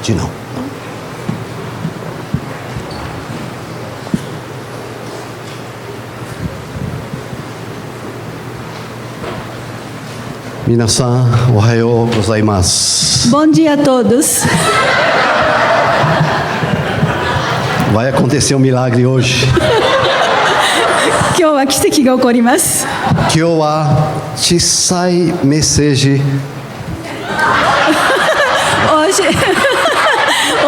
de não. Minasan, ohayou gozaimasu. Bom dia a todos. Vai acontecer um milagre hoje. 今日は奇跡が起こります。 Kyou wa chisai message.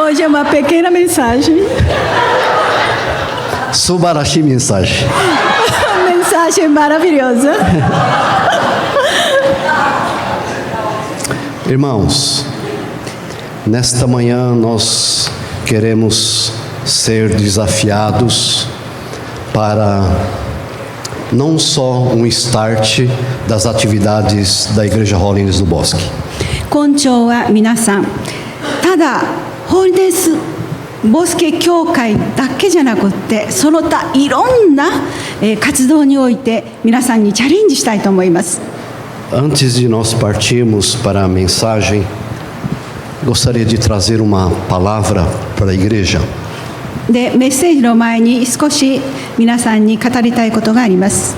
Hoje é uma pequena mensagem. Subarashi mensagem. Mensagem maravilhosa. Irmãos, nesta manhã nós queremos ser desafiados para não só um start das atividades da Igreja Holiness do Bosque. 今朝は皆さん、ただホーリネスボスケ教会だけじゃなくって、その他いろんな活動において皆さんにチャレンジしたいと思います。 Antes de nós partirmos para a mensagem, gostaria de trazer uma palavra para a igreja. で、メッセージの前に少し皆さんに語りたいことがあります。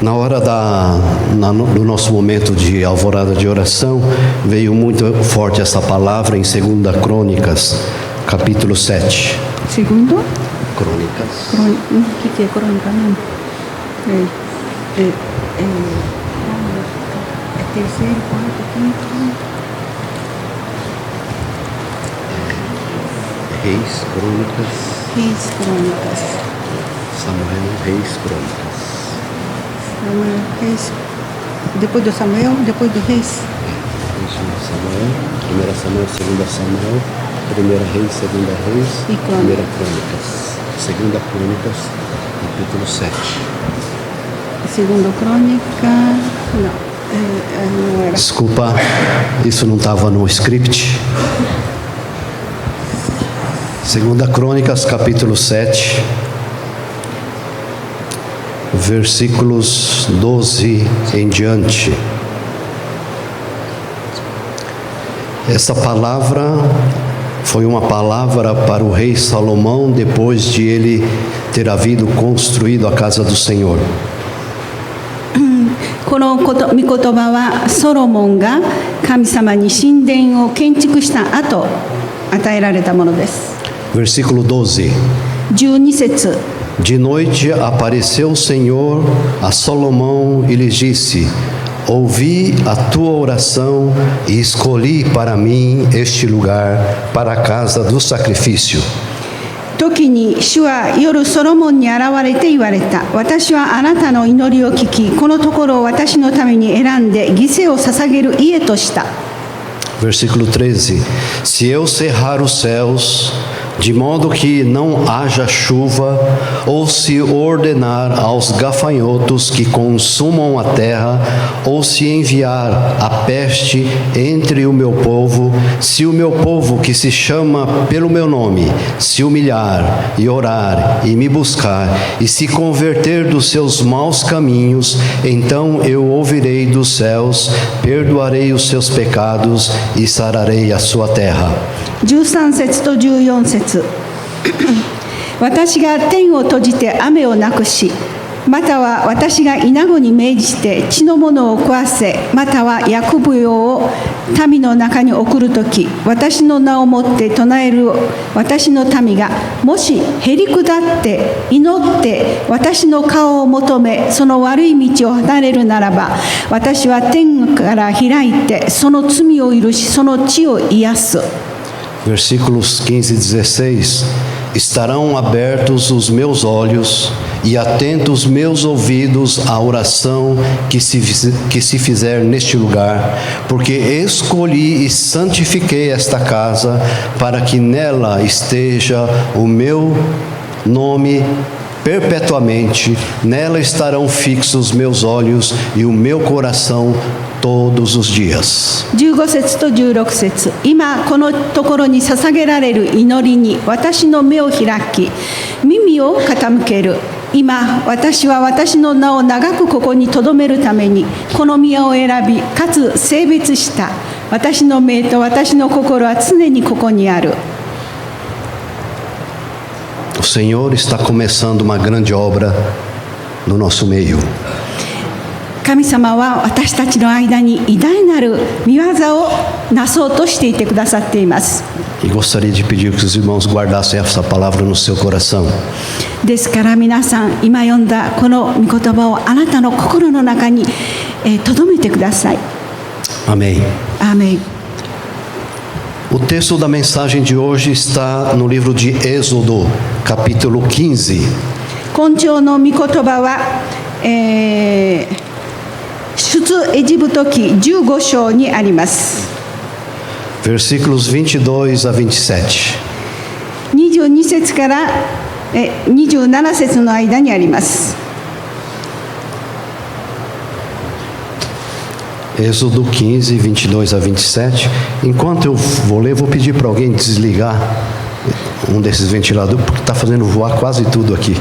Na hora do nosso momento de alvorada de oração, veio muito forte essa palavra em 2 Crônicas, capítulo 7. Segundo? Crônicas. Que é crônica mesmo? Terceiro, quarto, quinto. Reis, Crônicas. Reis, crônicas. Samuel, Reis, Crônicas. Samuel, Reis. Depois do Samuel, depois do Reis. Samuel, 1 Samuel, 2 Samuel, 1 Reis, 2 Reis, E 1 Crônicas. Crônicas. 2 Crônicas, capítulo 7. Segundo crônica, não. Não era. Desculpa, isso não estava no script. 2 Crônicas, capítulo 7, versículos 12 em diante. Essa palavra foi uma palavra para o rei Salomão depois de ele ter havido construído a casa do Senhor. この御言葉はソロモンが神様に神殿を建築した後与えられたものです。 Versículo 12. 12節。 De noite apareceu o Senhor a Salomão e lhe disse: Ouvi a tua oração e escolhi para mim este lugar para a casa do sacrifício. 時に主は夜ソロモンに現れて言われた。私はあなたの祈りを聞き、このところを私のために選んで犠牲を捧げる家とした。 Versículo 13. Se eu cerrar os céus, de modo que não haja chuva, ou se ordenar aos gafanhotos que consumam a terra, ou se enviar a peste entre o meu povo, se o meu povo que se chama pelo meu nome se humilhar e orar e me buscar e se converter dos seus maus caminhos, então eu ouvirei dos céus, perdoarei os seus pecados e sararei a sua terra. 13節と14節私が天を閉じて雨をなくし、または私がイナゴに命じて地のものを食わせ、または疫病を民の中に送るとき、私の名をもって唱える私の民がもしへり下って祈って私の顔を求め、その悪い道を離れるならば、私は天から開いてその罪を許し、その地を癒す。 Versículos 15 e 16. Estarão abertos os meus olhos e atentos meus ouvidos à oração que se fizer neste lugar, porque escolhi e santifiquei esta casa para que nela esteja o meu nome perpetuamente. Nela estarão fixos meus olhos e o meu coração todos os dias. 15節と16節。今このところに捧げられる祈りに私の目を開き、耳を傾ける。今私は私の名を長くここに留めるためにこの宮を選び、かつ性別した私の目と私の心は常にここにある。O Senhor está começando uma grande obra no nosso meio. 神様は私たちの間に偉大なる御業をなそうとしていてくださっています。E gostaria de pedir que os irmãos guardassem essa palavra no seu coração. ですから皆さん、今読んだこの御言葉をあなたの心の中に留めてください。 Amém. アーメン。 O texto da mensagem de hoje está no livro de Êxodo, capítulo 15. 今朝の御言葉は、出エジプト記15章にあります。 Versículos 22 a 27. 22節から27節の間にあります。 Êxodo 15, 22 a 27. Enquanto eu vou ler, vou pedir para alguém desligar um desses ventiladores, porque está fazendo voar quase tudo aqui.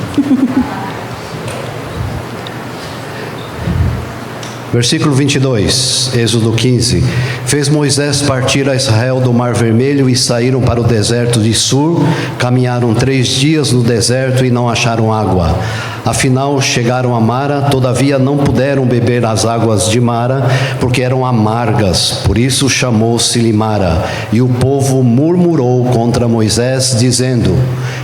Versículo 22, Êxodo 15. Fez Moisés partir a Israel do Mar Vermelho e saíram para o deserto de Sur. Caminharam 3 dias no deserto e não acharam água. Afinal, chegaram a Mara, todavia não puderam beber as águas de Mara, porque eram amargas. Por isso chamou-se-lhe Mara. E o povo murmurou contra Moisés, dizendo: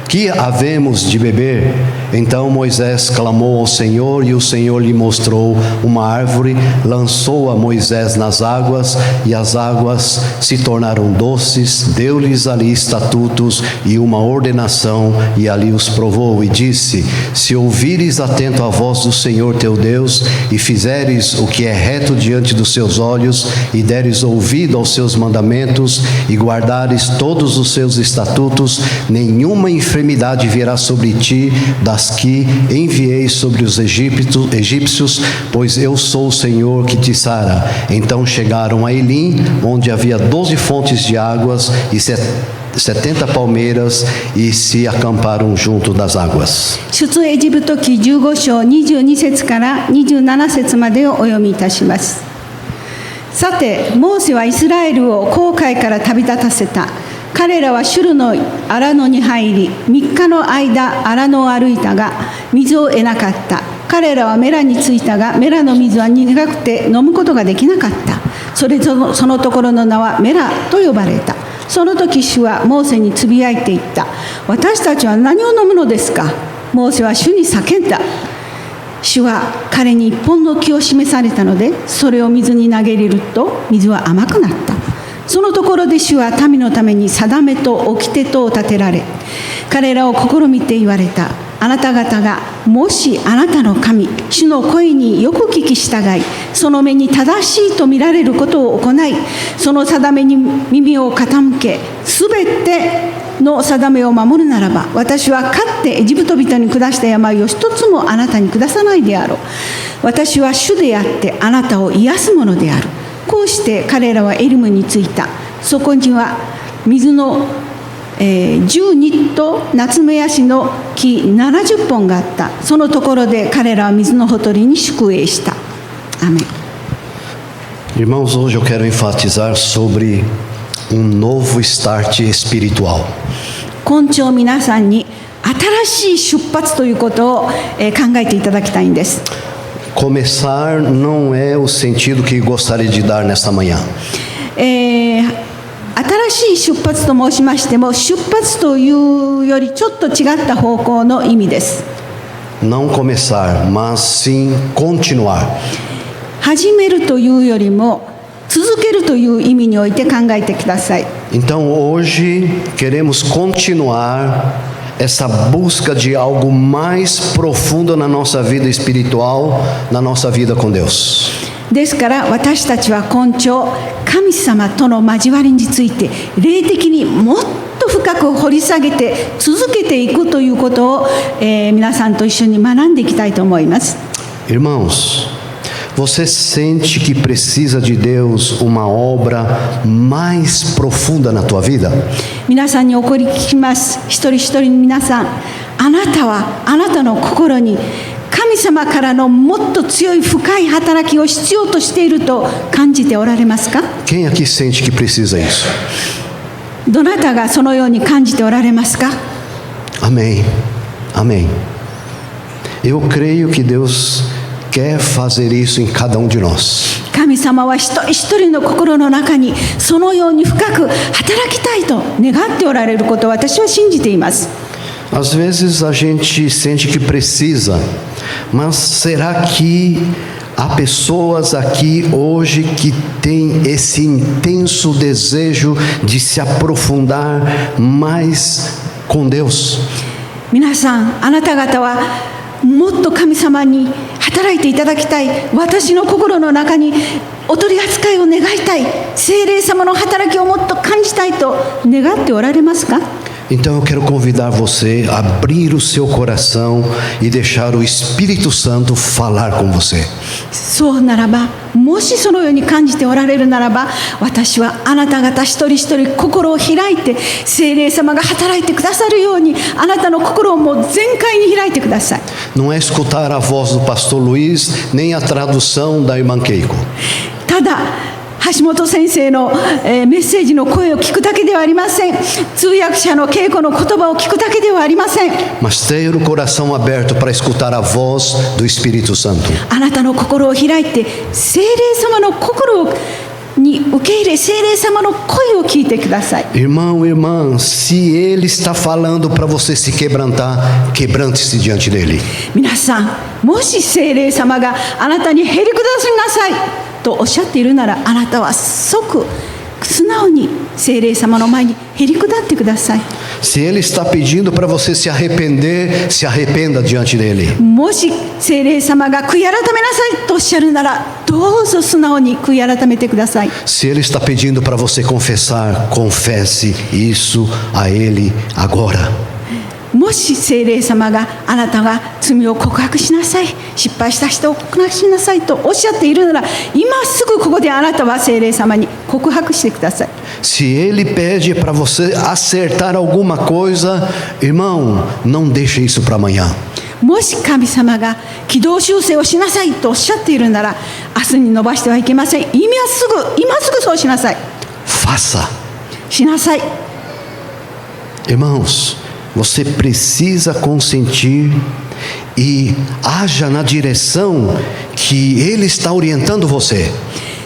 que havemos de beber? Então Moisés clamou ao Senhor, e o Senhor lhe mostrou uma árvore, lançou a Moisés nas águas, e as águas se tornaram doces. Deu-lhes ali estatutos e uma ordenação, e ali os provou, e disse: se ouvires atento a voz do Senhor teu Deus, e fizeres o que é reto diante dos seus olhos, e deres ouvido aos seus mandamentos, e guardares todos os seus estatutos, nenhuma enfermidade virá sobre ti das que enviei sobre os egípcios, pois eu sou o Senhor que te sara. Então chegaram a Elim, onde havia 12 fontes de águas e 70 palmeiras, e se acamparam junto das águas. 出エジプト記15章22節から27節までをお読みいたします。さて、モーセはイスラエルを紅海から旅立たせた。彼らはシュルの荒野に入り、3日の間荒野を歩いたが水を得なかった。彼らはメラに着いたが、メラの水は苦くて飲むことができなかった。そのところの名はメラと呼ばれた。その時主はモーセにつぶやいていった。私たちは何を飲むのですか？モーセは主に叫んだ。主は彼に一本の木を示されたので、それを水に投げ入れると水は甘くなった。そのところで主は民のために定めと掟とを立てられ、彼らを試みて言われた。あなた方がもしあなたの神主の声によく聞き従い、その目に正しいと見られることを行い、その定めに耳を傾け、すべての定めを守るならば、私はかつてエジプト人に下した病を一つもあなたに下さないであろう。私は主であってあなたを癒すものである。こうして彼らはエリムに着いた。そこには水の12とナツメヤシの木70本があった。そのところで彼らは水のほとりに宿営した。アメン。 Irmãos, hoje eu quero enfatizar sobre novo start espiritual. 今朝皆さんに新しい出発ということを考えていただきたいんです。 Começar não é o sentido que gostaria de dar nesta manhã. 新しい出発と申しましても、出発というよりちょっと違った方向の意味です。 Não começar, mas sim continuar. 始めるというよりも続けるという意味において考えてください。 Então hoje queremos continuar essa busca de algo mais profundo na nossa vida espiritual, na nossa vida com Deus. ですから私たちは今朝、神様との交わりについて霊的にもっと深く掘り下げて続けていくということを、皆さんと一緒に学んでいきたいと思います。 Irmãos, você sente que precisa de Deus uma obra mais profunda na tua vida? 皆さんにお聞きします。一人一人の皆さん、あなたはあなたの心に神様からのもっと強い深い働きを必要としていると感じておられますか？ Quem aqui sente que precisa isso? どなたがそのように感じておられますか？ Amém. Amém. Eu creio que Deus quer fazer isso em cada um de nós. 神様は一人一人の心の中にそのように深く働きたいと願っておられることを私は信じています。 Às vezes a gente sente que precisa, mas será que há pessoas aqui hoje que têm esse intenso desejo de se aprofundar mais com Deus? 皆さん、あなた方はもっと神様に働いていただきたい、私の心の中にお取り扱いを願いたい、聖霊様の働きをもっと感じたいと願っておられますか？ Então eu quero convidar você a abrir o seu coração e deixar o Espírito Santo falar com você. そうならば、もしそのように感じておられるならば、私はあなた方一人一人心を開いて、聖霊様が働いてくださるように、あなたの心をもう全開に開いてください。 Não é escutar a voz do pastor Luiz, nem a tradução da irmã Keiko. ただ橋本先生のメッセージの声を聞くだけではありません。通訳者の稽古の言葉を聞くだけではありません。 Mas ter o coração aberto para escutar a voz do Espírito Santo. あなたの心を開いて、聖霊様の心に受け入れ、聖霊様の声を聞いてください。 Irmão, irmã, se Ele está falando para você se quebrantar, quebrante-se diante dele. 皆さん、もし聖霊様があなたにへりくださいなさいとおっしゃっているなら、あなたは即素直に聖霊様の前にへりくだってください。 Se Ele está pedindo para você se arrepender, se arrependa diante dele. もし聖霊様が悔い改めなさいとおっしゃるなら、どうぞ素直に悔い改めてください。 Se Ele está pedindo para você confessar, confesse isso a Ele agora. もし聖霊様があなたが罪を告白しなさい、失敗した人を告白しなさいとおっしゃっているなら、今すぐここであなたは聖霊様に告白してください。 Se Ele pede para você acertar alguma coisa, irmão, não deixe isso para amanhã. もし神様が軌道修正をしなさいとおっしゃっているなら、明日に伸ばしてはいけません。今すぐそうしなさい。 Faça. しなさい。 Irmãos, você precisa consentir e haja na direção que Ele está orientando você.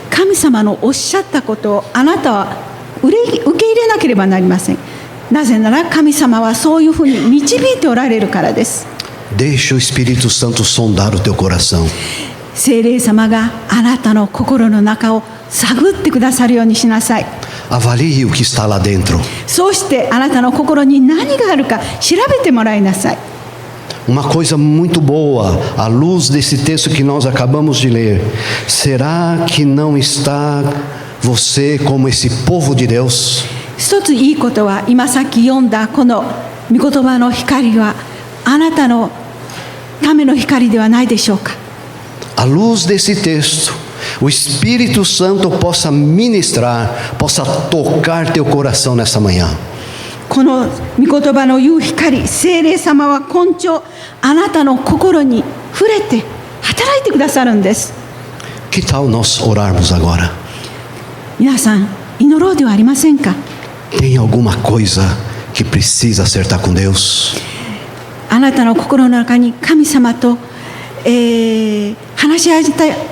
神様のおっしゃったことをあなたは受け入れなければなりません。なぜなら神様はそういうふうに導いておられるからです。 Deixa o Espírito Santo sondar o teu coração. 聖霊様があなたの心の中を探ってくださるようにしなさい。 Avalie o que está lá dentro. そうしてあなたの心に何があるか調べてもらいなさい。 Uma coisa muito boa, à luz desse texto que nós acabamos de ler. Será que não está você como esse povo de Deus? 一ついいことは、今さっき読んだこの御言葉の光はあなたのための光ではないでしょうか。 À luz desse texto, o Espírito Santo possa ministrar, possa tocar teu coração nessa manhã. この御言葉の言う光、聖霊様は今朝あなたの心に触れて働いてくださるんです。 Que tal nós orarmos agora? 皆さん、祈ろうではありませんか。 Tem alguma coisa que precisa acertar com Deus? あなたの心の中に神様と、話し合い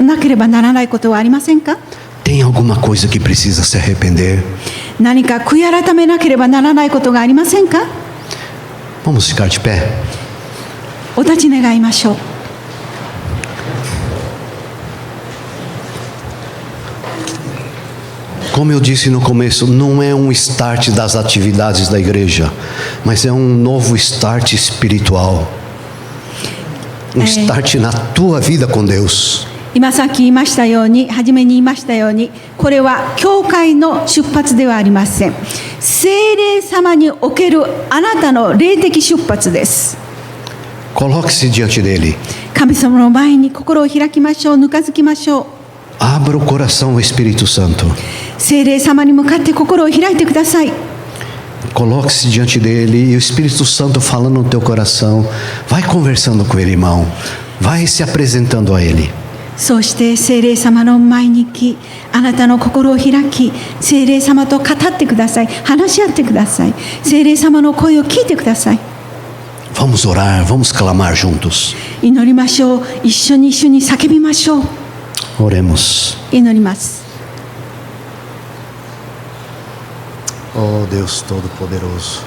なければならないことはありませんか。 Tem alguma coisa que precisa se arrepender? 何か悔い改めなければならないことがありませんか。 Vamos ficar de pé. お立ち願いましょう。 Como eu disse no começo, não é um start das atividades da igreja, mas é um novo start espiritual. Um start na tua vida com Deus. 今さっき言いましたように、初めに言いましたように、これは教会の出発ではありません。聖霊様におけるあなたの霊的出発です。 Coloque-se diante dele. 神様の前に心を開きましょう。ぬかづきましょう。 Abra o coração ao Espírito Santo. 聖霊様に向かって心を開いてください。 Coloque-se diante dele e o Espírito Santo falando no teu coração. Vai conversando com ele, irmão. Vai se apresentando a Ele. そうして聖霊様の前に行き、あなたの心を開き、聖霊様と語ってください。話し合ってください。聖霊様の声を聞いてください。 Vamos orar, vamos clamar juntos. 祈りましょう。一緒に叫びましょう。 Oremos. 祈ります。 Oh Deus Todo-Poderoso,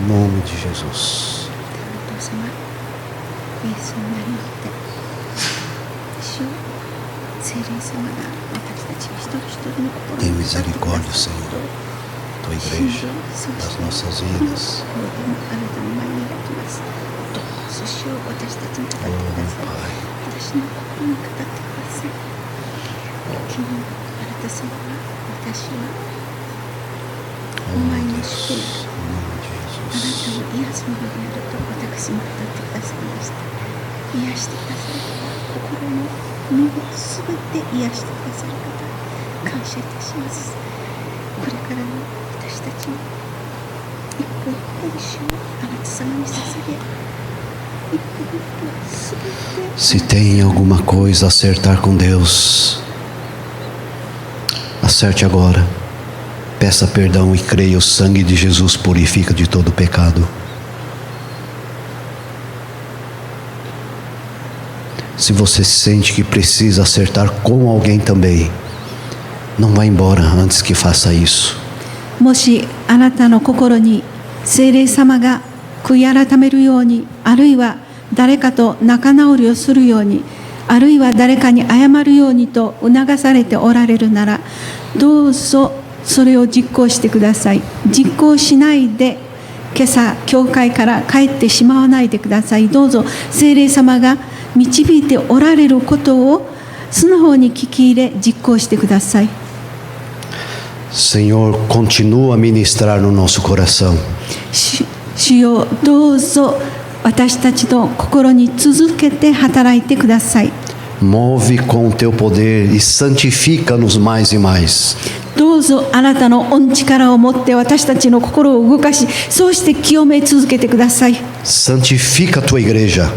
em nome de Jesus. 聖霊様が私たち一人一人の心 Tem misericórdia, Senhor, tua igreja, das nossas vidas. あなたの前に開きます。どうぞ主を私たちに語ってください。私の心に語ってください。昨日あなた様は私はお前の主であなたを癒すものであると私も語ってくださいました。癒してくださる方、心の身をすべて癒してくださる方、感謝いたします。これからの私たちの一歩一歩の主をあなた様に捧げ、一歩一歩すべて Se tem alguma coisa a acertar com Deus, acerte agora. Peça perdão e creia, o sangue de Jesus purifica de todo pecado. Se você sente que precisa acertar com alguém também, não vá embora antes que faça isso. もしあなたの心に聖霊様が悔い改めるように、あるいは誰かと仲直りをするように、あるいは誰かに謝るようにと促されておられるなら、どうぞそれを実行してください。実行しないで今朝教会から帰ってしまわないでください。どうぞ聖霊様が導いておられることを素直に聞き入れ実行してください。 Senhor, continua a ministrar no nosso coração. 主よ、どうぞ私たちの心に続けて働いてください。 Move com o teu poder e santifica-nos mais e mais. どうぞあなたの御力を持って私たちの心を動かし、そうして清め続けてください。 Santifica a tua igreja.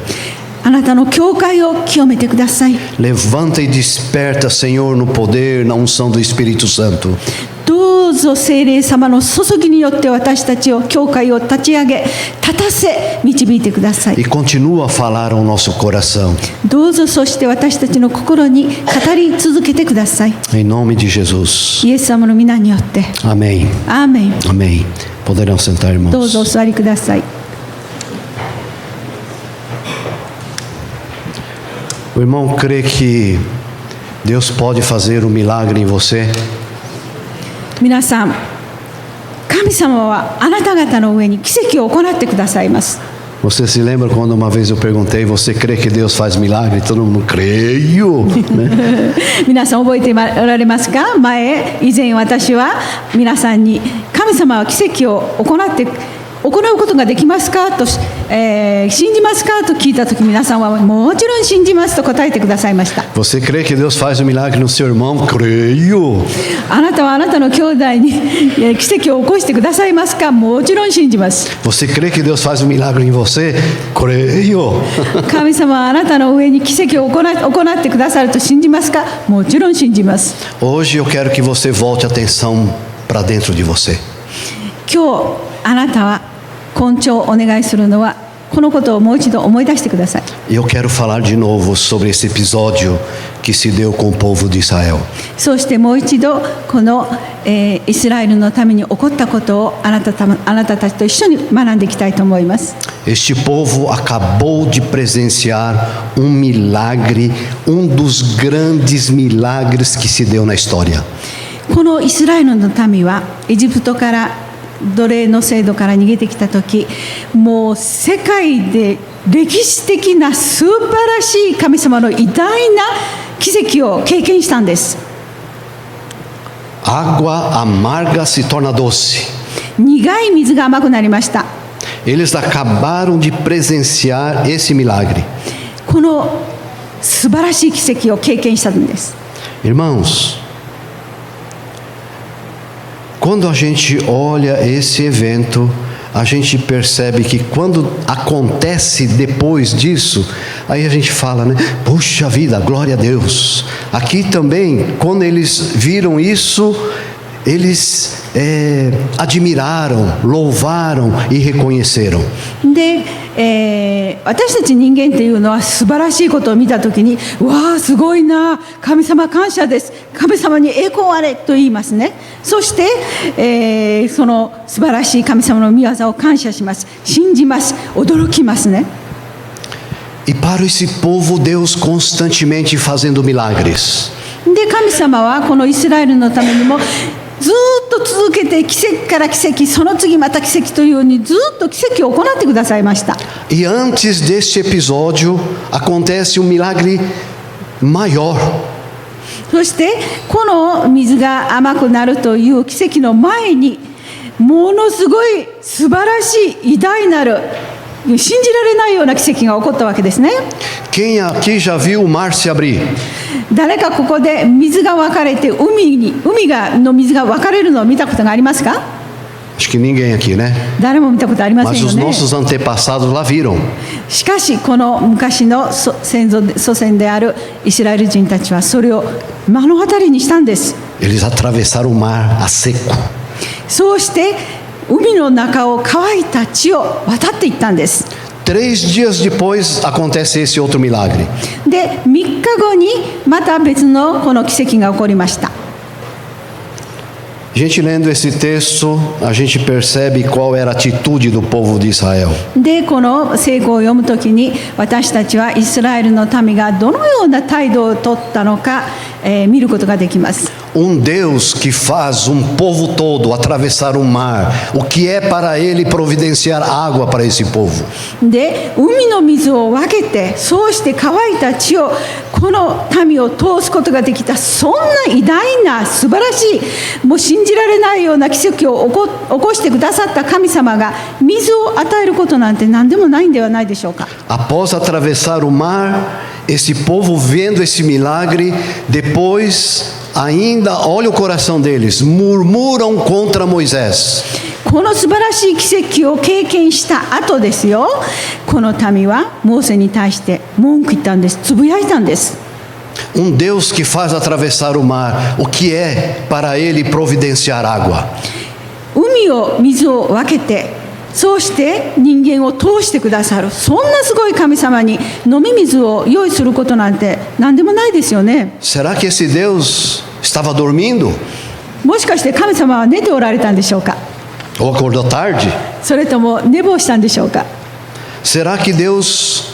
あなたの教会を清めてください。 Levanta e desperta, Senhor, no poder, na unção do Espírito Santo. どうぞ聖霊様の注ぎによって私たちを教会を立ち上げ、立たせ導いてください。 E continua a falar ao nosso coração. どうぞそして私たちの心に語り続けてください。 Em nome de Jesus. イエス様の皆によって。 Amém. アーメン。 Amém. Poderão sentar, どうぞお irmãos. 座りください。 O irmão crê que Deus pode fazer um milagre em você? 皆さん、神様はあなた方の上に奇跡を行ってくださいます。 Você se lembra quando uma vez eu perguntei, você crê que Deus faz milagre? Todo mundo, creio. Né? 皆さん覚えておられますか？以前私は皆さんに神様は奇跡を行うことができますかと、信じますかと聞いたとき、皆さんはもちろん信じますと答えてくださいました。 Você crê que Deus faz um milagre no seu irmão? Creio. あなたはあなたの兄弟に奇跡を起こしてくださいますか？もちろん信じます。 Você crê que Deus faz um milagre em você? Creio. 神様はあなたの上に奇跡を行ってくださると信じますか？もちろん信じます。 Hoje eu quero que você volte a atenção para dentro de você. 今日あなたは根調をお願いするのはこのことをもう一度思い出してください。 Eu quero falar de novo sobre esse episódio que se deu com o povo de Israel. そしてもう一度この、イスラエルのために起こったことをあなたたちと一緒に学んでいきたいと思います。 Este povo acabou de presenciar um milagre, dos grandes milagres que se deu na história. このイスラエルの民はエジプトから奴隷の制度から逃げてきたとき、もう世界で歴史的な素晴らしい神様の偉大な奇跡を経験したんです。 Água amarga se torna doce. 苦い水が甘くなりました。 Eles acabaram de presenciar esse milagre. この素晴らしい奇跡を経験したんです。 Irmãos, quando a gente olha esse evento, a gente percebe que quando acontece depois disso, Aí a gente fala, né? Puxa vida, glória a Deus. Aqui também, quando eles viram isso, eles admiraram, louvaram e reconheceram. で、私たち人間っていうのは素晴らしいことを見たときに、わあすごいな、神様感謝です、神様に栄光あれと言いますね。そして、その素晴らしい神様の御業を感謝します、信じます、驚きますね。E para esse povo, Deus constantemente fazendo milagres. で、神様はこのイスラエルのためにもずっと続けて奇跡から奇跡、その次また奇跡というようにずっと奇跡を行ってくださいました。E antes deste episódio acontece um milagre maior. そしてこの水が甘くなるという奇跡の前に、ものすごい素晴らしい偉大なる信じられないような奇跡が起こったわけですね。Quem aqui já viu o mar se abrir? 誰かここで水が分かれて海の水が分かれるのを見たことがありますか？ Acho que ninguém aqui, né? 誰も見たことありません Mas よ os ね。 nossos antepassados lá viram. しかしこの昔の祖先であるイスラエル人たちはそれを目の当たりにしたんです。 Eles atravessaram o mar a seco. そうして海の中を乾いた地を渡っていったんです。 3 dias depois acontece esse outro milagre. で、3日後にまた別のこの奇跡が起こりました。 A gente lendo esse texto, a gente percebe qual era a atitude do povo de Israel. で、この聖句を読むときに私たちはイスラエルの民がどのような態度をとったのか、見ることができます。 Deus que faz povo todo atravessar o mar, o que é para ele providenciar água para esse povo. で、海の水を分けて、そうして乾いた地をこの民を通すことができた、そんな偉大な素晴らしい、もう信じられないような奇跡を起こしてくださった神様が水を与えることなんて何でもないんではないでしょうか。 Após atravessar o mar, esse povo vendo esse milagre, depois ainda, olha o coração deles, murmuram contra Moisés. この素晴らしい奇跡を経験した後ですよ、この民はモーセに対して文句言ったんです。つぶやいたんです。 Deus que faz atravessar o mar, o que é para ele providenciar água. 水を分けて、そうして人間を通してくださる、そんなすごい神様に飲み水を用意することなんて何でもないですよね。 Será que esse Deus estava dormindo? もしかして神様は寝ておられたんでしょうか？ Ou acordou tarde? それとも寝坊したんでしょうか？ Será que Deus,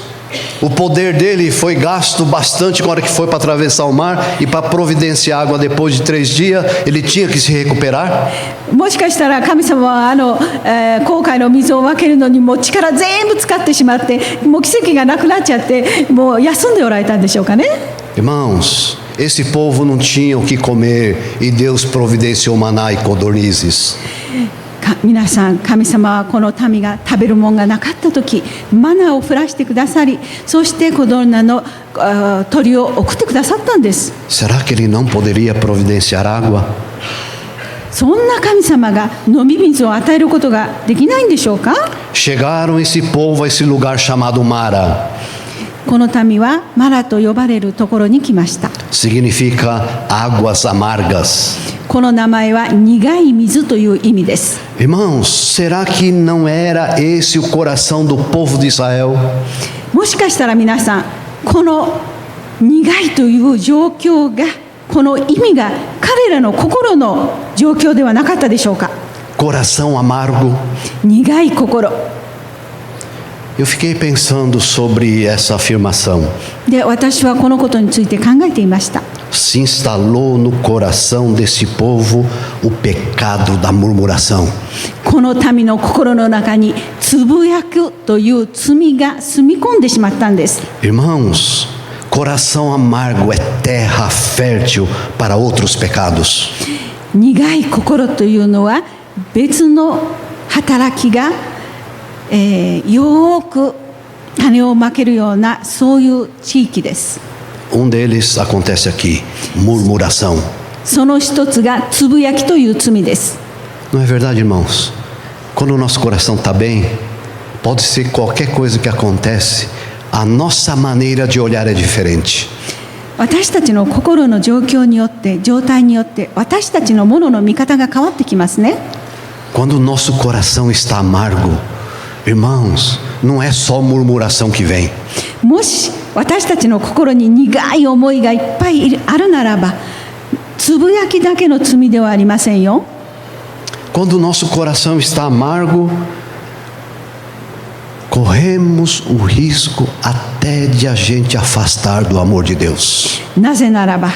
o poder dele foi gasto bastante na hora que foi para atravessar o mar e para providenciar água depois de 3 dias, ele tinha que se recuperar? もしかしたら神様は航海の水を分けるのにもう力全部使ってしまって、もう奇跡がなくなっちゃってもう休んでおられたんでしょうかね。 Irmãos, esse povo não tinha o que comer e Deus providenciou maná e codornizes. 皆さん、神様はこの民が食べるものがなかった時、マナーを降らしてくださり、そしてコドルナの鳥を送ってくださったんです。 Será que ele não poderia providenciar água? そんな神様が飲み水を与えることができないんでしょうか？ Chegaram esse povo a esse lugar chamado Mara. この民はマラと呼ばれるところに来ました。 Significa águas amargas. この名前は苦い水という意味です。 Irmãos, será que não era esse o coração do povo de Israel? もしかしたら皆さん、この苦いという状況が、この意味が彼らの心の状況ではなかったでしょうか？ Coração amargo. 苦い心。 Eu fiquei pensando sobre essa afirmação. で、私はこのことについて考えていました。 Se instalou no coração desse povo o pecado da murmuração. この民の心の中につぶやくという罪が住み込んでしまったんです。 Irmãos, coração amargo é terra fértil para outros pecados. 苦い心というのは別の働きが、よく種をまけるようなそういう地域です。 Deles acontece aqui, murmuração. その一つがつぶやきという罪です。 Não é verdade, irmãos? Quando o nosso coração está bem, pode ser qualquer coisa que acontece, a nossa maneira de olhar é diferente. 私たちの心の状況によって状態によって私たちのものの見方が変わってきますね。 Quando o nosso coração está amargo, irmãos, não é só murmuração que vem. もし私たちの心に苦い思いがいっぱいあるならば、つぶやきだけの罪ではありませんよ。 Quando o nosso coração está amargo, corremos o risco até de a gente afastar do amor de Deus. なぜならば、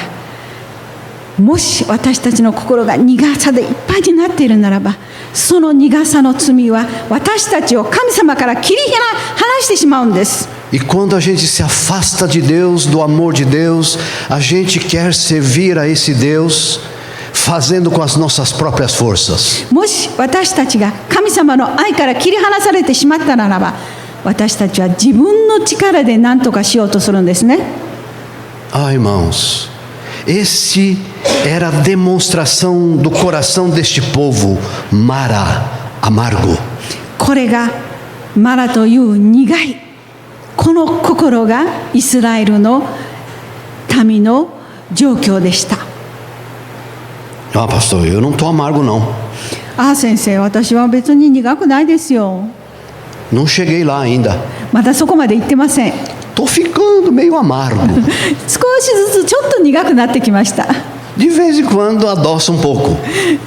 もし私たちの心が苦さでいっぱいになっているならば、その苦さの罪は私たちを神様から切り離してしまうんです。 E quando a gente se afasta de Deus, do amor de Deus, a gente quer servir a esse Deus fazendo com as nossas próprias forças. もし私たちが神様の愛から切り離されてしまったならば、私たちは自分の力で何とかしようとするんですね。 Ah, irmãos, esse era a demonstração do coração deste povo, Mara, amargo. これがマラという苦いこの心がイスラエルの民の状況でした。 Ah, pastor, eu não estou amargo não. ああ先生、私は別に苦くないですよ。 Não cheguei lá ainda. まだそこまで行ってません。 Estou ficando meio amargo. 少しずつちょっと苦くなってきました。 De vez em quando adoça um pouco.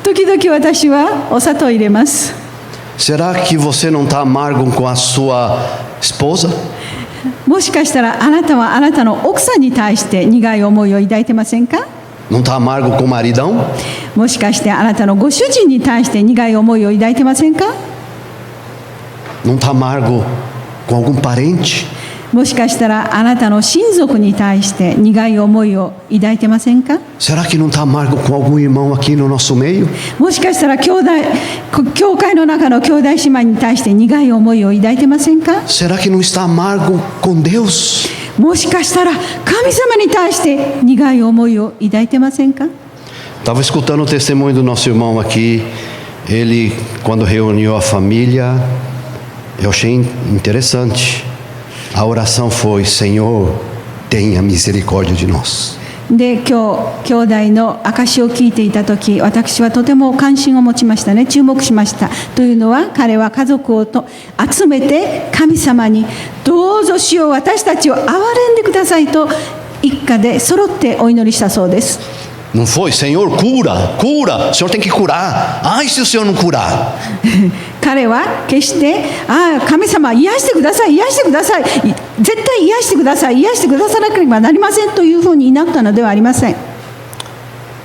時々私はお砂糖入れます。 Será que você não está amargo com a sua esposa? もしかしたらあなたはあなたの奥さんに対して苦い思いを抱いてませんか？ Não está amargo com o maridão? もしかしてあなたのご主人に対して苦い思いを抱いてませんか？ Não está amargo com algum parente? もしかしたらあなたの親族に対して苦い思いを抱いてませんか？ Será que não está amargo com algum irmão aqui no nosso meio? もしかしたら教会の中の兄弟姉妹に対して苦い思いを抱いてませんか？ Será que não está amargo com Deus? もしかしたら神様に対して苦い思いを抱いてませんか？ Estava escutando o testemunho do nosso irmão aqui. Ele, quando reuniu a família, eu achei interessante. A oração foi: Senhor, tenha misericórdia de nós. で今日兄弟の証しを聞いていた時、私はとても関心を持ちましたね。注目しました。というのは彼は家族を集めて神様にどうぞ主よ私たちを憐れんでくださいと一家で揃ってお祈りしたそうです。 Não foi? Senhor, cura, cura. O Senhor tem que curar. Ai, se o Senhor não curar. 彼は決して神様癒してください癒してください絶対癒してください癒してくださらなければなりませんというふうに祈ったのではありません。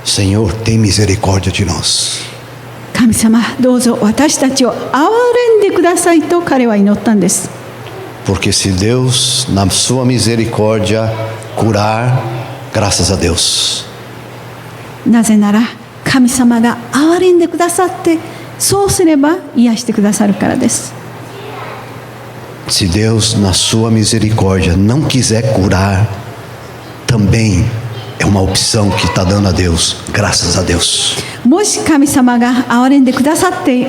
Senhor, tem misericórdia de nós. 神様どうぞ私たちを憐れんでくださいと彼は祈ったんです。 Porque se Deus, na sua misericórdia, curar, graças a Deus. なぜなら神様が憐れんでくださってそうすれば癒してくださるからです。 Se Deus, na sua misericórdia, não quiser curar, também é uma opção que está dando a Deus, graças a Deus. もし神様が憐れんでくださって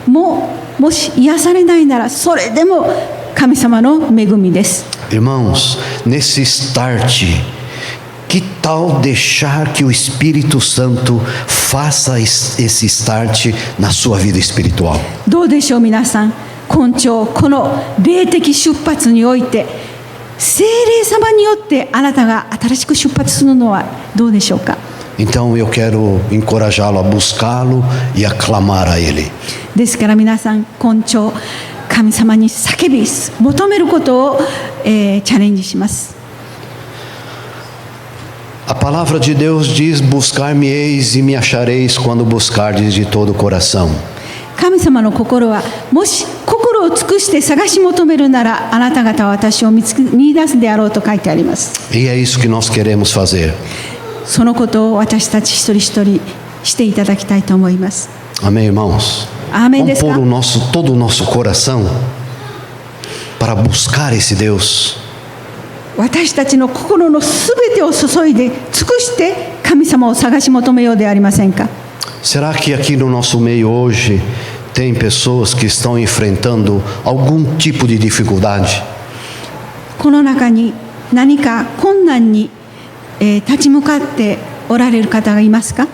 もし癒されないならそれでも神様の恵みです。 Irmãos, nesse start,Que tal deixar que o Espírito Santo faça esse start na sua vida espiritual? どうでしょう皆さん、今朝この霊的出発において聖霊様によってあなたが新しく出発するのはどうでしょうか。 Então eu quero encorajá-lo a buscá-lo e a clamar a Ele. ですから皆さん今朝神様に叫び求めることを、チャレンジします。 A palavra de Deus diz: buscar-me-eis e me achareis quando buscardes de todo o coração. 神様の心はもし心を尽くして探し求めるならあなた方は私を見出すであろうと書いてあります。 E é isso que nós queremos fazer. そのことを私たち一人一人していただきたいと思います。 Amém, irmãos? Amém. Vamos pôr todo o nosso coração para buscar esse Deus. 私たちの心のすべてを注いで尽くして神様を探し求めようではありませんか。 Será que aqui no nosso meio hoje tem pessoas que estão enfrentando algum tipo de dificuldade? この中に何か困難に、立ち向かっておられる方がいますか？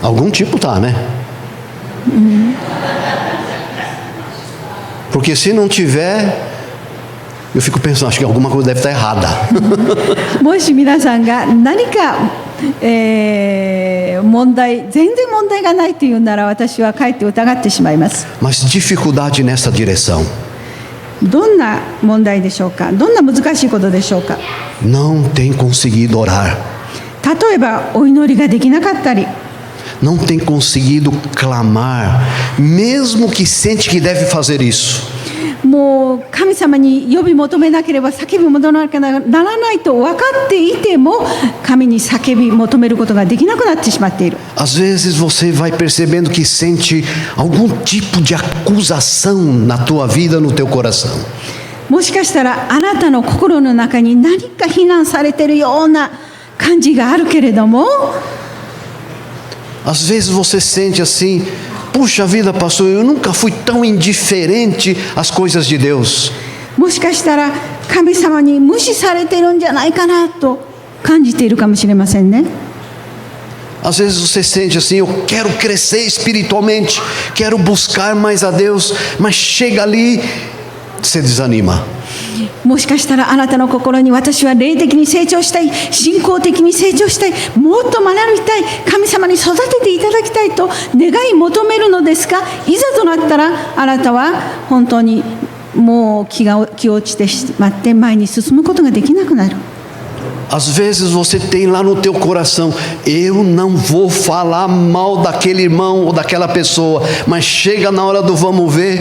Algum tipo tá, né? Porque se não tiver, eu fico pensando, acho que alguma coisa deve estar errada. もし皆さんが何か、問題、全然問題がないというなら、私はかえって疑ってしまいます。 Mas dificuldade nessa direção. どんな問題でしょうか？どんな難しいことでしょうか？ Não tem conseguido orar. 例えばお祈りができなかったり、 Não tem conseguido clamar, mesmo que sente que deve fazer isso. もう神様に呼び求めなければ叫び求めなきゃならないと分かっていても、神に叫び求めることができなくなってしまっている。 Às vezes você vai percebendo que sente algum tipo de acusação na tua vida, no teu coração. もしかしたらあなたの心の中に何か非難されているような感じがあるけれども、 Às vezes você sente assim, puxa vida, pastor, eu nunca fui tão indiferente às coisas de Deus. もしかしたら神様に無視されているんじゃないかなと感じているかもしれませんね。 Às vezes você sente assim, eu quero crescer espiritualmente, quero buscar mais a Deus, mas chega ali, você desanima. もしかしたらあなたの心に、私は霊的に成長したい、信仰的に成長したい、もっと学びたい、神様に育てていただきたいと願い求めるのですが、いざとなったらあなたは本当にもう気落ちてしまって前に進むことができなくなる。 Às vezes você tem lá no teu coração, eu não vou falar mal daquele irmão ou daquela pessoa, mas chega na hora do vamos ver,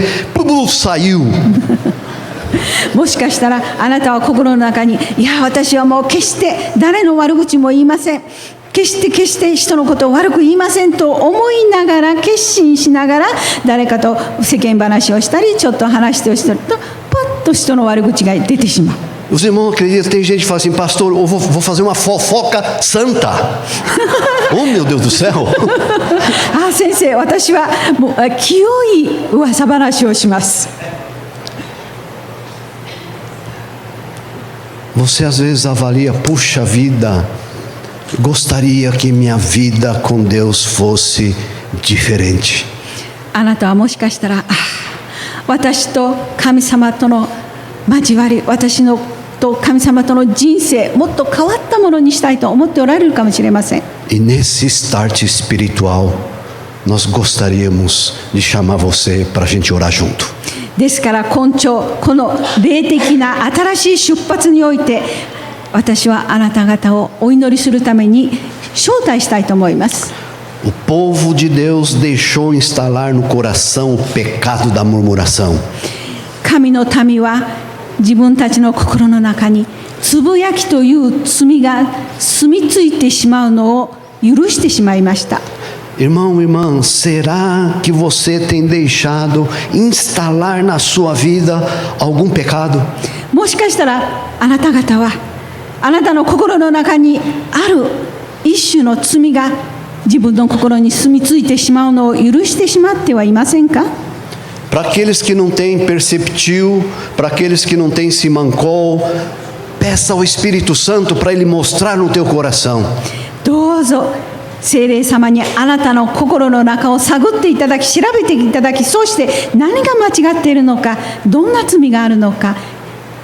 saiu. もしかしたらあなたは心の中に、いや私はもう決して誰の悪口も言いません、決して人のことを悪く言いませんと思いながら、決心しながら誰かと世間話をしたり、ちょっと話してるとパッと人の悪口が出てしまう。 Os irmãos acreditam, tem gente que fala assim, pastor, eu vou fazer uma fofoca santa. Oh, meu Deus do céu. あ、先生、私はもう清い噂話をします。 Você às vezes avalia, puxa vida, gostaria que minha vida com Deus fosse diferente. あなたはもしかしたら、私と神様との交わり、私のと神様との人生、もっと変わったものにしたいと思っておられるかもしれません。 E nesse start espiritual, nós gostaríamos de chamar você para a gente orar junto. ですから今朝、この霊的な新しい出発において、私はあなた方をお祈りするために招待したいと思います。 O povo de Deus deixou instalar no coração o pecado da murmuração. 神の民は自分たちの心の中につぶやきという罪が住み着いてしまうのを許してしまいました。 Irmão, irmã, será que você tem deixado instalar na sua vida algum pecado? もしかしたらあなた方はあなたの心の中にある一種の罪が自分の心に住み着いてしまうのを許してしまってはいませんか？ Para aqueles que não têm perceptil, para aqueles que não têm simancol, peça ao Espírito Santo para ele mostrar no teu coração. どうぞ聖霊様にあなたの心の中を探っていただき、調べていただき、そして何が間違っているのか、どんな罪があるのか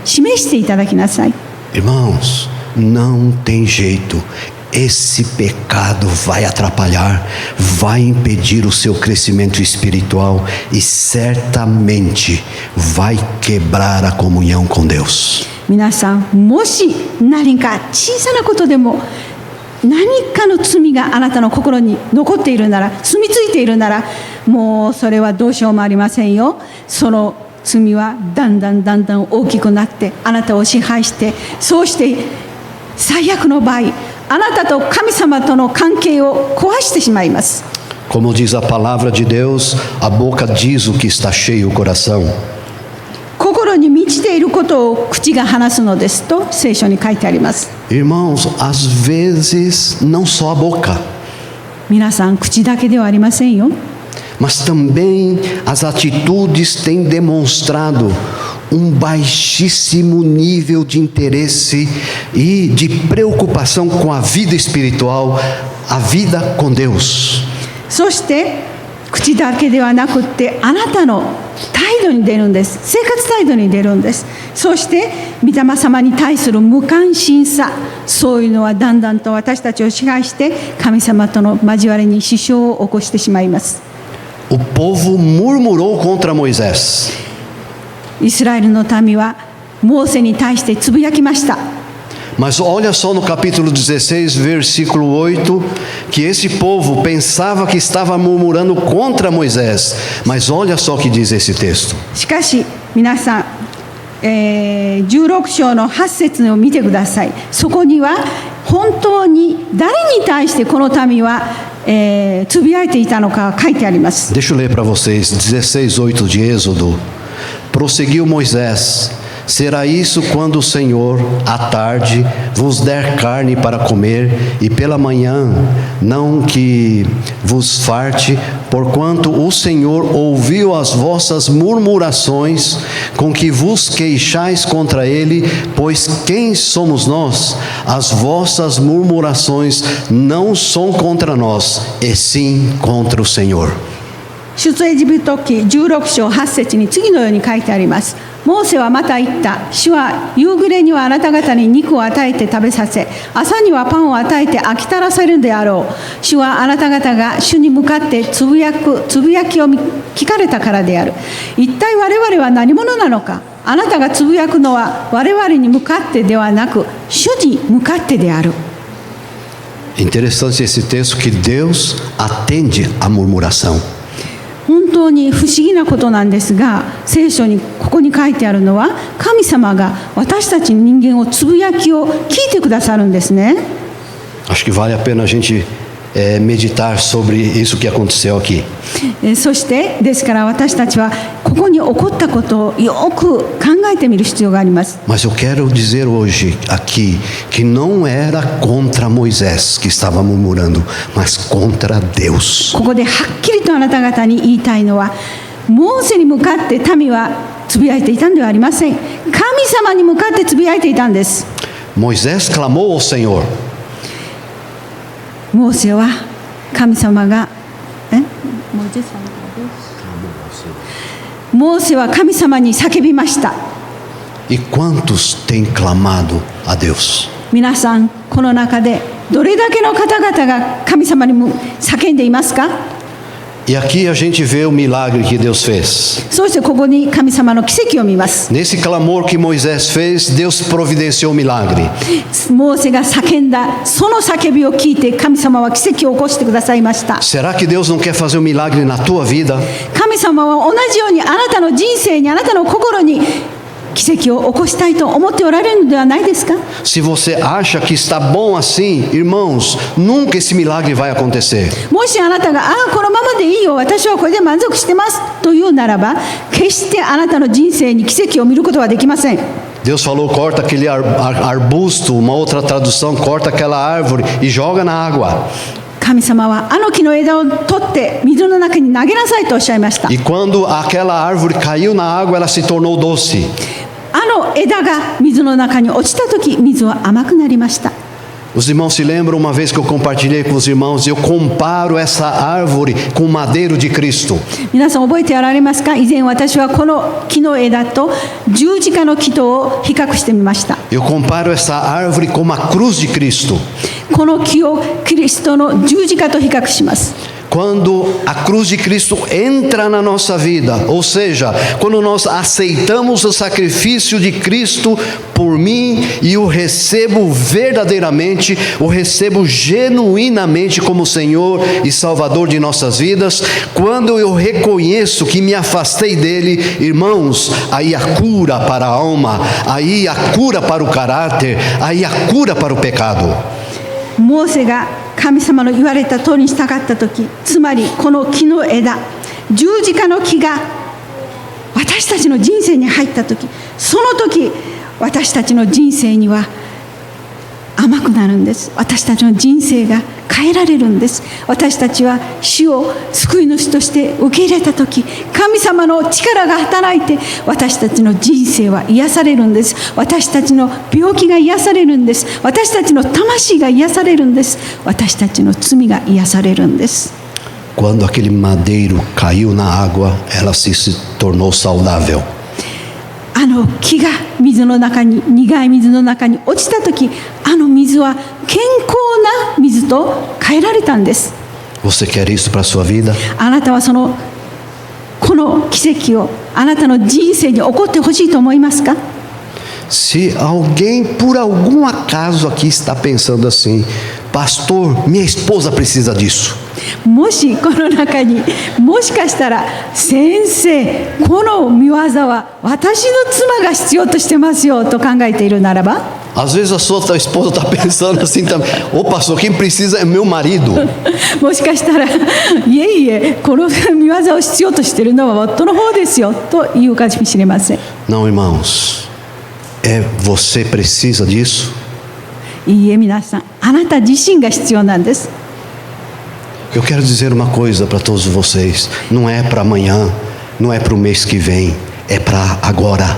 示していただきなさい。 Irmãos, não tem jeito. Esse pecado vai atrapalhar, vai impedir o seu crescimento espiritual e certamente vai quebrar a comunhão com Deus. 皆さん、もし何か小さなことでも何かの罪があなたの心に残っているなら、住み着いているなら、もうそれはどうしようもありませんよ。その罪はだんだん大きくなってあなたを支配して、そうして最悪の場合、あなたと神様との関係を壊してしまいます。 Como diz a palavra de Deus, a boca diz o que está cheio o coração. 心に満ちていることを口が話すのですと聖書に書いてあります。 Irmãos, às vezes não só a boca, 皆さん、口だけではありませんよ。 mas também as atitudes têm demonstrado baixíssimo nível de interesse e de preocupação com a vida espiritual, a vida com Deus. そして口だけではなくってあなたの態度に出るんです。生活態度に出るんです。そして御霊様に対する無関心さ、そういうのはだんだんと私たちを支配して神様との交わりに支障を起こしてしまいます。O povo murmurou contra Moisés. イスラエルの民はモーセに対してつぶやきました。Mas olha só no capítulo 16, versículo 8, que esse povo pensava que estava murmurando contra Moisés. Mas olha só o que diz esse texto. しかし皆さん、16章の8節を見てください。そこには本当に誰に対してこの民は、つぶやいていたのか書いてあります。 Deixa eu ler para vocês, 16:8 de Êxodo. Prosseguiu Moisés: será isso quando o Senhor, à tarde, vos der carne para comer, e pela manhã não que vos farte, porquanto o Senhor ouviu as vossas murmurações, com que vos queixais contra ele, pois quem somos nós? As vossas murmurações não são contra nós, e sim contra o Senhor. 出エジプト記16章8節に次のように書いてあります。モーセはまた言った。主は夕暮れにはあなた方に肉を与えて食べさせ、朝にはパンを与えて飽き足らせるであろう。主はあなた方が主に向かってつぶやきを聞かれたからである。一体我々は何者なのか。あなたがつぶやくのは我々に向かってではなく、主に向かってである。Interessante esse texto que Deus atende a murmuração. 本当に不思議なことなんですが、聖書にここに書いてあるのは、神様が私たち人間をつぶやきを聞いてくださるんですね。 Acho que vale a pena a gente meditar sobre isso que aconteceu aqui. そしてですから私たちはここに起こったことをよく考えてみる必要があります。 Mas eu quero dizer hoje aqui que não era contra Moisés que estava murmurando, mas contra Deus. ここではっきりとあなた方に言いたいのは、モーセに向かって民はつぶやいていたんではありません。神様に向かってつぶやいていたんです。 Moisés clamou ao Senhor. モーセは神様がモーセは神様に叫びました。 E quantos têm clamado a Deus? 皆さんこの中でどれだけの方々が神様に叫んでいますか？ E aqui a gente vê o milagre que Deus fez. そしてここに神様の奇跡を見ます。 Nesse clamor que Moisés fez, Deus providenciou o milagre. モーセが叫んだその叫びを聞いて神様は奇跡を起こしてくださいました。 Será que Deus não quer fazer um milagre na tua vida? 神様は同じようにあなたの人生にあなたの心に奇跡を起こしたいと思っておられるのではないですか？ Se você acha que está bom assim, irmãos, nunca esse milagre vai acontecer. もしあなたがこのままでいいよ、私はこれで満足してますというならば、決してあなたの人生に奇跡を見ることはできません。 Deus falou, corta aquele arbusto, uma outra tradução, corta aquela árvore e joga na água. 神様は木の枝を取って水の中に投げなさいとおっしゃいました。 E quando aquela árvore caiu na água, ela se tornou doce. 枝が水の中に落ちたとき、水は甘くなりました。 Os irmãos se lembram uma vez que eu compartilhei com os irmãos, eu comparo essa árvore com o madeiro de Cristo. 皆さん覚えておられますか？以前私はこの木の枝と十字架の木とを比較してみました。 Eu comparo essa árvore com a cruz de Cristo. この木をキリストの十字架と比較します。 Quando a cruz de Cristo entra na nossa vida, ou seja, quando nós aceitamos o sacrifício de Cristo por mim e o recebo verdadeiramente, o recebo genuinamente como Senhor e Salvador de nossas vidas, quando eu reconheço que me afastei dele, irmãos, aí a cura para a alma, aí a cura para o caráter, aí a cura para o pecado. モーセが神様の言われた通りに従ったとき、つまりこの木の枝、十字架の木が私たちの人生に入ったとき、その時私たちの人生には甘くなるんです。私たちの人生が変えられるんです。私たちは主を救い主として受け入れたとき、神様の力が働いて私たちの人生は癒されるんです。私たちの病気が癒されるんです。私たちの魂が癒されるんです。私たちの罪が癒されるんです。Quando aquele madeiro caiu na água, ela se tornou saudável. あの木が水の中に、苦い水の中に落ちたとき、あの水は健康な水と変えられたんです。Você quer isso para a sua vida? あなたはこの奇跡をあなたの人生に起こってほしいと思いますか？ Se alguém por algum acaso aqui está pensando assim, pastor, minha esposa precisa disso. もしこの中にもしかしたら、先生、この御業は私の妻が必要としてますよと考えているならば、 Às vezes a sua esposa está pensando assim também, ô pastor, quem precisa é meu marido. もしかしたら、いえいえ、この御業を必要としているのは夫の方ですよと言うかもしれません。 Não, irmãos, você precisa disso? いいえ、皆さん、あなた自身が必要なんです。 Eu quero dizer uma coisa para todos vocês, não é para amanhã, não é para o mês que vem, é para agora.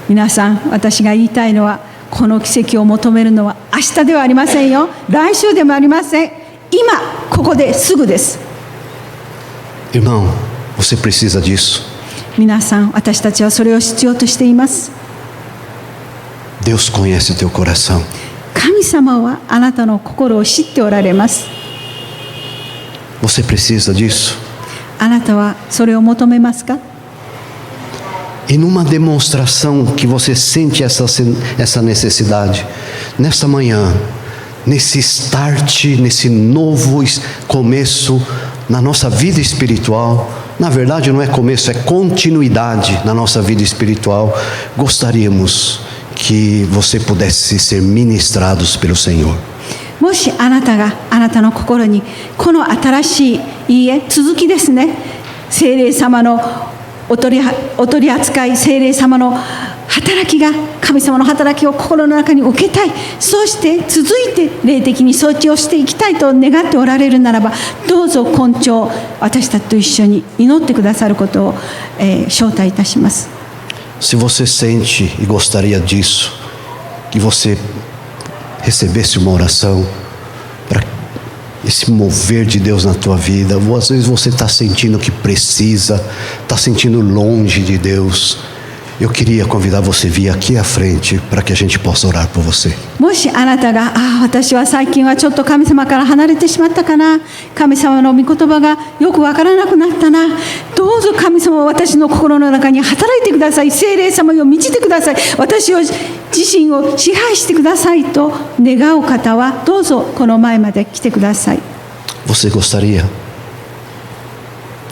皆さん、私が言いたいのは、この奇跡を求めるのは明日ではありませんよ。来週でもありません。今、ここですぐです。 Irmão, você precisa disso. 皆さん、私たちはそれを必要としています。 Deus conhece o teu coração. 神様はあなたの心を知っておられます。 Você precisa disso? あなたはそれを求めますか？ E numa demonstração que você sente essa necessidade, nessa manhã, nesse start, nesse novo começo na nossa vida espiritual, na verdade não é começo, é continuidade na nossa vida espiritual, gostaríamos que você pudesse ser ministrados pelo Senhor. もしあなたがあなたの心にこの新しい、いいえ、続きですね、聖霊様のお取り扱い、聖霊様の働きが、神様の働きを心の中に受けたい、そして続いて霊的に装置をしていきたいと願っておられるならば、どうぞ今朝私たちと一緒に祈ってくださることを、招待いたします。 Se você sente e gostaria disso, que você recebesse uma oração para esse mover de Deus na tua vida, ou às vezes você está sentindo que precisa, está sentindo longe de Deus, eu queria convidar você a vir aqui à frente para que a gente possa orar por você. もしあなたが、私は最近はちょっと神様から離れてしまったかな、神様の御言葉がよくわからなくなったな、どうぞ神様は私の心の中に働いてください、聖霊様を満ちてください、私を自身を支配してくださいと願う方は、どうぞこの前まで来てください。 Você gostaria?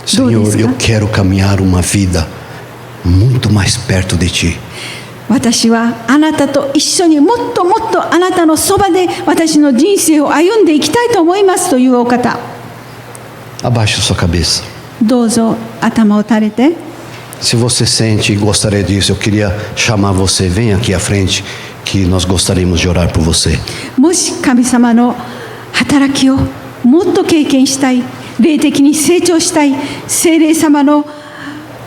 Senhor, eu quero caminhar uma vida muito mais perto de Ti. 私はあなたと一緒にもっともっとあなたのそばで私の人生を歩んでいきたいと思いますというお方、 Abaixe a sua cabeça. どうぞ頭を垂れて。 Se você sente e gostaria disso, eu queria chamar você, vem aqui à frente, que nós gostaríamos de orar por você. もし神様の働きをもっと経験したい、霊的に成長したい、聖霊様の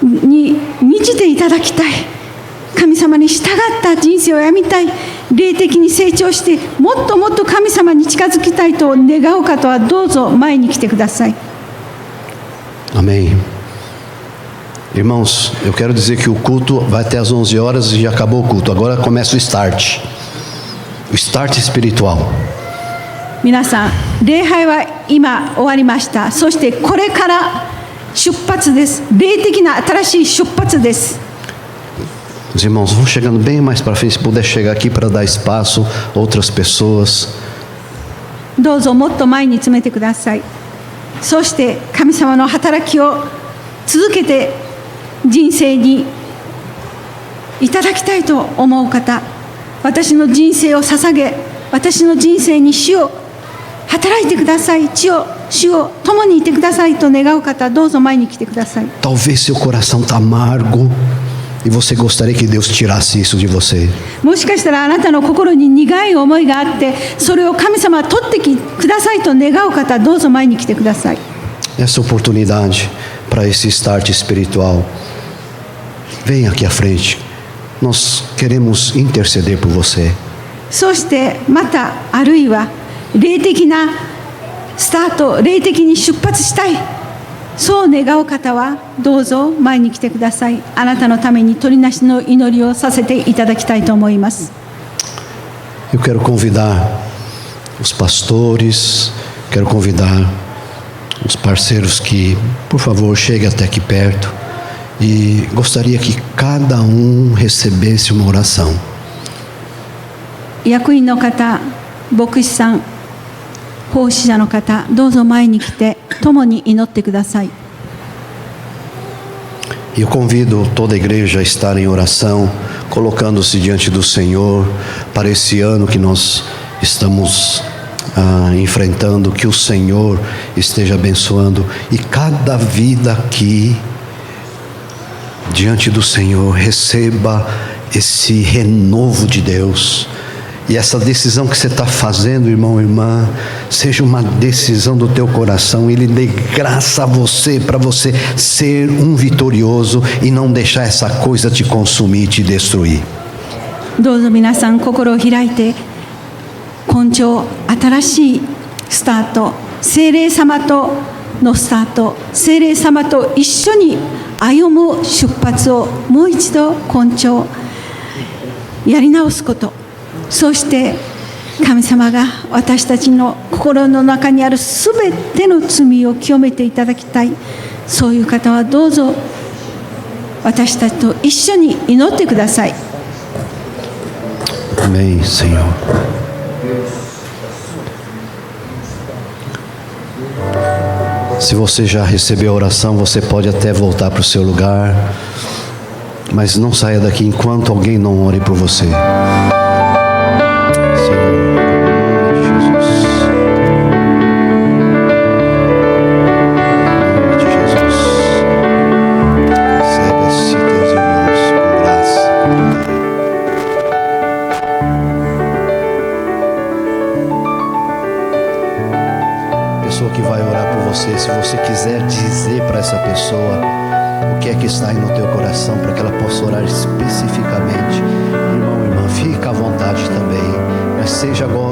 に満ちていただきたい、神様に従った人生を歩みたい、霊的に成長してもっともっと神様に近づきたいと願う方は、どうぞ前に来てください。 Amém. Irmãos, eu quero dizer que o culto vai até às 11 horas e já acabou o culto. Agora começa o start espiritual. 皆さん、礼拝は今終わりました。そしてこれから出発です。霊的な新しい出発です。 Os irmãos vão chegando bem mais para frente, se puder chegar aqui para dar espaço a outras pessoas. どうぞもっと前に詰めてください。そして神様の働きを続けて人生にいただきたいと思う方、私の人生を捧げ、私の人生に主を働いてください、主を共にいてくださいと願う方、どうぞ前に来てください。 Talvez seu coração está amargo, E você gostaria que Deus tirasse isso de você. もしかしたらあなたの心に苦い思いがあって、それを神様は取ってくださいと願う方、どうぞ前に来てください。 Essa oportunidade para esse start espiritual. Venha aqui à frente. Nós queremos interceder por você. そしてまたあるいは霊的なスタート、霊的に出発したい、そう願う方はどうぞ前に来てください。あなたのために取りなしの祈りをさせていただきたいと思います。 Eu quero convidar os pastores, quero convidar os parceiros que, por favor, cheguem até aqui perto, e gostaria que cada recebesse uma oração. 役員の方、牧師さん、奉仕者の方、どうぞ前に来て共に祈ってください。 E eu convido toda a igreja a estar em oração, colocando-se diante do Senhor para esse ano que nós estamos enfrentando, que o Senhor esteja abençoando e cada vida aqui diante do Senhor receba esse renovo de Deus. E essa decisão que você está fazendo, irmão, irmã, seja uma decisão do teu coração. Ele dê graça a você, para você ser um vitorioso e não deixar essa coisa te consumir e te destruir. どうぞ皆さん心を開いて、今朝新しいスタート、聖霊様とのスタート、聖霊様と一緒に歩む出発をもう一度今朝やり直すこと、そして神様が私たちの心の中にあるすべての罪を清めていただきたい、そういう方はどうぞ私たちと一緒に祈ってください。 Amém, Senhor. Se você já recebeu a oração, você pode até voltar para o seu lugar, mas não saia daqui enquanto alguém não ore por você. Que vai orar por você, se você quiser dizer para essa pessoa o que é que está aí no teu coração, para que ela possa orar especificamente, irmão, irmã, fica à vontade também, mas seja agora